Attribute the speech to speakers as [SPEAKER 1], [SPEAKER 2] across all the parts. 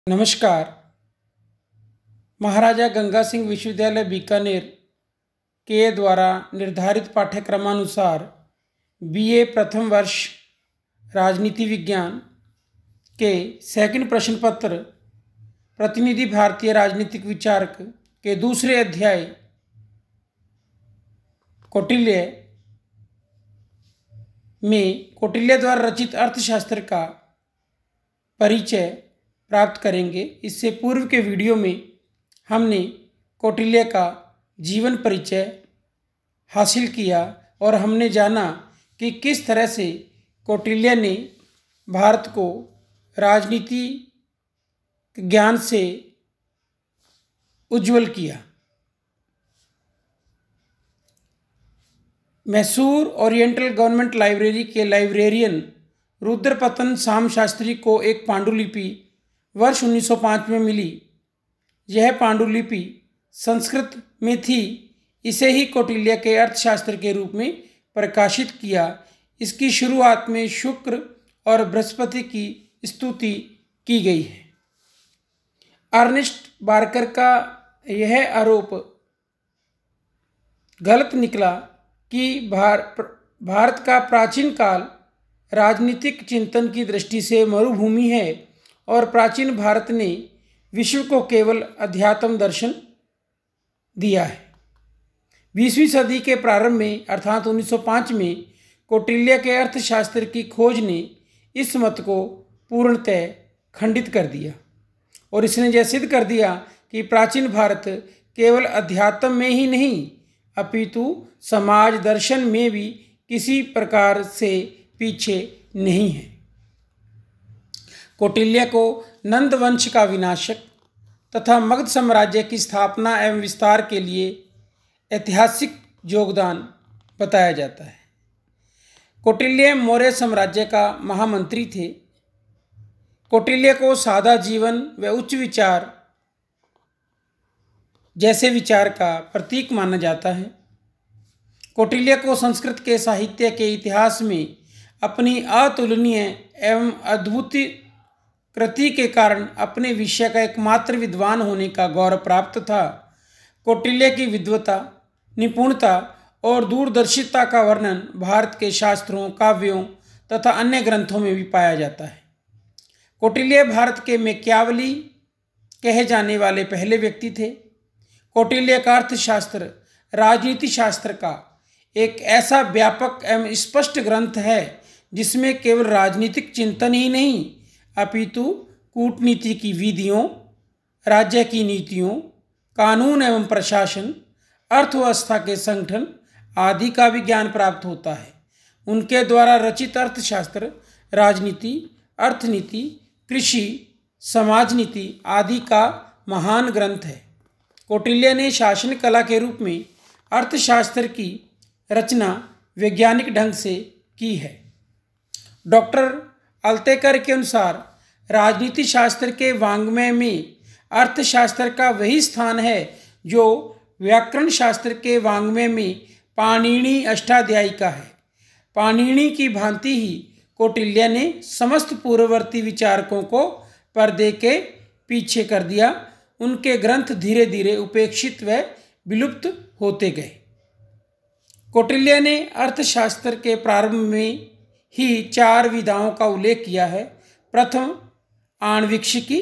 [SPEAKER 1] नमस्कार। महाराजा गंगा सिंह विश्वविद्यालय बीकानेर के द्वारा निर्धारित पाठ्यक्रमानुसार बीए प्रथम वर्ष राजनीति विज्ञान के सेकंड प्रश्न पत्र प्रतिनिधि भारतीय राजनीतिक विचारक के दूसरे अध्याय कौटिल्य में कौटिल्य द्वारा रचित अर्थशास्त्र का परिचय प्राप्त करेंगे। इससे पूर्व के वीडियो में हमने कौटिल्य का जीवन परिचय हासिल किया और हमने जाना कि किस तरह से कौटिल्य ने भारत को राजनीति ज्ञान से उज्ज्वल किया। मैसूर ओरिएंटल गवर्नमेंट लाइब्रेरी के लाइब्रेरियन रुद्रपतन साम शास्त्री को एक पांडुलिपि वर्ष 1905 में मिली। यह पांडुलिपि संस्कृत में थी। इसे ही कौटिल्य के अर्थशास्त्र के रूप में प्रकाशित किया। इसकी शुरुआत में शुक्र और बृहस्पति की स्तुति की गई है। अर्नेस्ट बार्कर का यह आरोप गलत निकला कि भारत का प्राचीन काल राजनीतिक चिंतन की दृष्टि से मरुभूमि है और प्राचीन भारत ने विश्व को केवल अध्यात्म दर्शन दिया है। 20वीं सदी के प्रारंभ में अर्थात 1905 में कौटिल्य के अर्थशास्त्र की खोज ने इस मत को पूर्णतः खंडित कर दिया और इसने यह सिद्ध कर दिया कि प्राचीन भारत केवल अध्यात्म में ही नहीं अपितु समाज दर्शन में भी किसी प्रकार से पीछे नहीं है। कौटिल्य को नंद वंश का विनाशक तथा मगध साम्राज्य की स्थापना एवं विस्तार के लिए ऐतिहासिक योगदान बताया जाता है। कौटिल्य मौर्य साम्राज्य का महामंत्री थे। कौटिल्य को सादा जीवन व उच्च विचार जैसे विचार का प्रतीक माना जाता है। कौटिल्य को संस्कृत के साहित्य के इतिहास में अपनी अतुलनीय एवं अद्भुत कृति के कारण अपने विषय का एकमात्र विद्वान होने का गौरव प्राप्त था। कौटिल्य की विद्वता, निपुणता और दूरदर्शिता का वर्णन भारत के शास्त्रों, काव्यों तथा अन्य ग्रंथों में भी पाया जाता है। कौटिल्य भारत के मैकियावली कहे जाने वाले पहले व्यक्ति थे। कौटिल्य का अर्थशास्त्र राजनीति शास्त्र का एक ऐसा व्यापक एवं स्पष्ट ग्रंथ है जिसमें केवल राजनीतिक चिंतन ही नहीं अपितु कूटनीति की विधियों, राज्य की नीतियों, कानून एवं प्रशासन, अर्थव्यवस्था के संगठन आदि का भी ज्ञान प्राप्त होता है। उनके द्वारा रचित अर्थशास्त्र राजनीति, अर्थनीति, कृषि, समाज नीति आदि का महान ग्रंथ है। कौटिल्य ने शासन कला के रूप में अर्थशास्त्र की रचना वैज्ञानिक ढंग से की है। डॉक्टर अल्तेकर के अनुसार राजनीति शास्त्र के वाङ्मय में अर्थशास्त्र का वही स्थान है जो व्याकरण शास्त्र के वाङ्मय में पाणिनि अष्टाध्यायी का है। पाणिनि की भांति ही कौटिल्य ने समस्त पूर्ववर्ती विचारकों को पर्दे के पीछे कर दिया। उनके ग्रंथ धीरे धीरे उपेक्षित व विलुप्त होते गए। कौटिल्य ने अर्थशास्त्र के प्रारंभ में ही 4 विधाओं का उल्लेख किया है। प्रथम आणविक्षिकी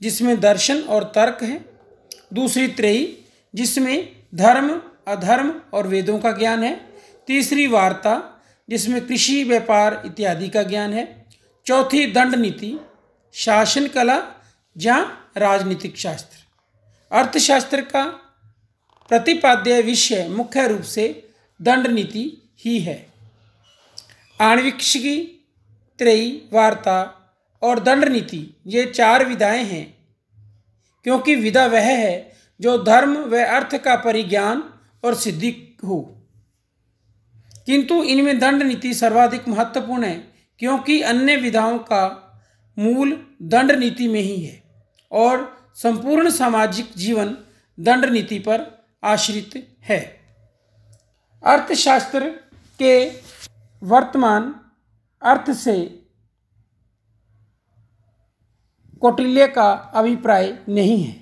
[SPEAKER 1] जिसमें दर्शन और तर्क है। दूसरी त्रयी जिसमें धर्म, अधर्म और वेदों का ज्ञान है। तीसरी वार्ता जिसमें कृषि, व्यापार इत्यादि का ज्ञान है। चौथी दंड नीति, शासन कला या राजनीतिक शास्त्र। अर्थशास्त्र का प्रतिपाद्य विषय मुख्य रूप से दंड नीति ही है। आणविक्षिकी, त्रयी, वार्ता और दंड नीति ये 4 विधाएं हैं क्योंकि विधा वह है जो धर्म व अर्थ का परिज्ञान और सिद्धि हो। किंतु इनमें दंड नीति सर्वाधिक महत्वपूर्ण है क्योंकि अन्य विधाओं का मूल दंड नीति में ही है और संपूर्ण सामाजिक जीवन दंड नीति पर आश्रित है। अर्थशास्त्र के वर्तमान अर्थ से कौटिल्य का अभिप्राय नहीं है।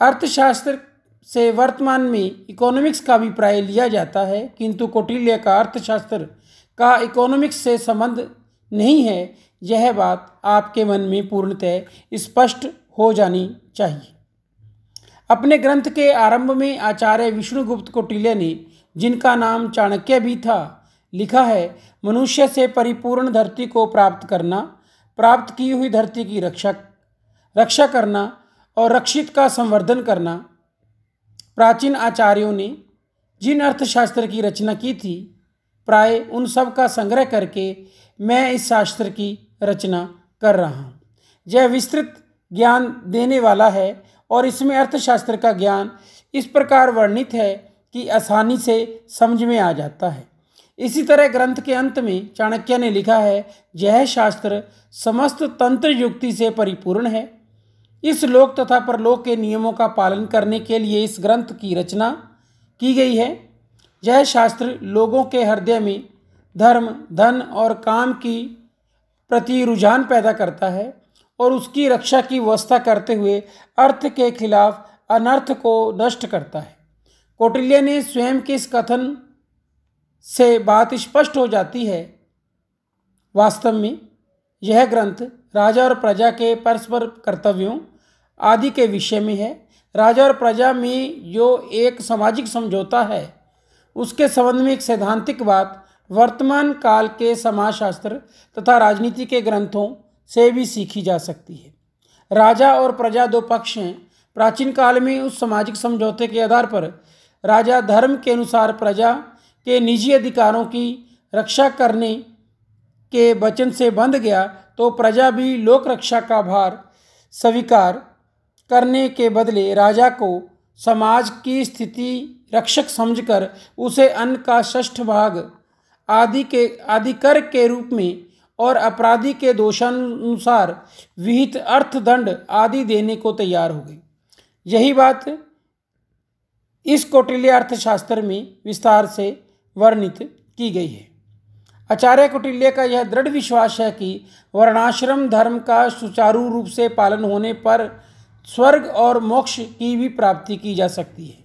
[SPEAKER 1] अर्थशास्त्र से वर्तमान में इकोनॉमिक्स का अभिप्राय लिया जाता है, किंतु कौटिल्य का अर्थशास्त्र का इकोनॉमिक्स से संबंध नहीं है। यह बात आपके मन में पूर्णतः स्पष्ट हो जानी चाहिए। अपने ग्रंथ के आरंभ में आचार्य विष्णुगुप्त कौटिल्य ने, जिनका नाम चाणक्य भी था, लिखा है, मनुष्य से परिपूर्ण धरती को प्राप्त करना, प्राप्त की हुई धरती की रक्षा करना और रक्षित का संवर्धन करना। प्राचीन आचार्यों ने जिन अर्थशास्त्र की रचना की थी, प्राय उन सब का संग्रह करके मैं इस शास्त्र की रचना कर रहा हूँ। यह विस्तृत ज्ञान देने वाला है और इसमें अर्थशास्त्र का ज्ञान इस प्रकार वर्णित है कि आसानी से समझ में आ जाता है। इसी तरह ग्रंथ के अंत में चाणक्य ने लिखा है, यह शास्त्र समस्त तंत्र युक्ति से परिपूर्ण है। इस लोक तथा परलोक के नियमों का पालन करने के लिए इस ग्रंथ की रचना की गई है। यह शास्त्र लोगों के हृदय में धर्म, धन और काम की प्रति रुझान पैदा करता है और उसकी रक्षा की व्यवस्था करते हुए अर्थ के खिलाफ अनर्थ को नष्ट करता है। कौटिल्य ने स्वयं के इस कथन से बात स्पष्ट हो जाती है। वास्तव में यह ग्रंथ राजा और प्रजा के परस्पर कर्तव्यों आदि के विषय में है। राजा और प्रजा में जो एक सामाजिक समझौता है, उसके संबंध में एक सैद्धांतिक बात वर्तमान काल के समाजशास्त्र तथा राजनीति के ग्रंथों से भी सीखी जा सकती है। राजा और प्रजा दो पक्ष हैं। प्राचीन काल में उस सामाजिक समझौते के आधार पर राजा धर्म के अनुसार प्रजा के निजी अधिकारों की रक्षा करने के वचन से बंध गया, तो प्रजा भी लोक रक्षा का भार स्वीकार करने के बदले राजा को समाज की स्थिति रक्षक समझकर उसे अन्न का 6 भाग आदि कर के रूप में और अपराधी के दोषानुसार विहित अर्थदंड आदि देने को तैयार हो गई। यही बात इस कौटिल्य अर्थशास्त्र में विस्तार से वर्णित की गई है। आचार्य कौटिल्य का यह दृढ़ विश्वास है कि वर्णाश्रम धर्म का सुचारू रूप से पालन होने पर स्वर्ग और मोक्ष की भी प्राप्ति की जा सकती है।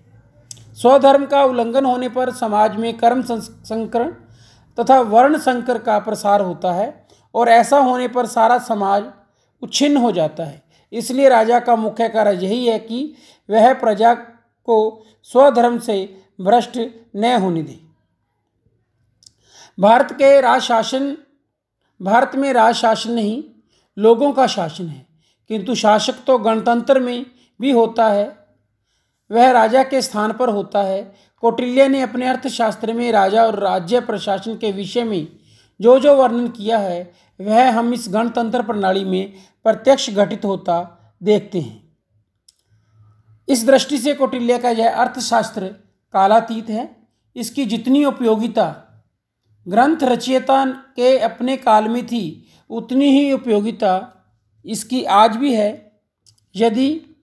[SPEAKER 1] स्वधर्म का उल्लंघन होने पर समाज में कर्म संकर तथा वर्ण संकर का प्रसार होता है और ऐसा होने पर सारा समाज उच्छिन्न हो जाता है। इसलिए राजा का मुख्य कार्य यही है कि वह प्रजा को स्वधर्म से भ्रष्ट न होने दे। भारत में राज शासन नहीं, लोगों का शासन है, किंतु शासक तो गणतंत्र में भी होता है, वह राजा के स्थान पर होता है। कौटिल्य ने अपने अर्थशास्त्र में राजा और राज्य प्रशासन के विषय में जो जो वर्णन किया है, वह हम इस गणतंत्र प्रणाली में प्रत्यक्ष घटित होता देखते हैं। इस दृष्टि से कौटिल्य का यह अर्थशास्त्र कालातीत है। इसकी जितनी उपयोगिता ग्रंथ रचयिता के अपने काल में थी, उतनी ही उपयोगिता इसकी आज भी है, यदि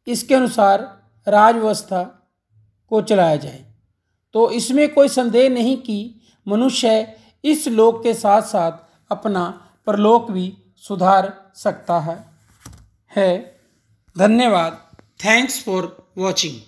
[SPEAKER 1] इसके अनुसार राज व्यवस्था को चलाया जाए। तो इसमें कोई संदेह नहीं कि मनुष्य इस लोक के साथ साथ अपना परलोक भी सुधार सकता है। धन्यवाद। Thanks for watching.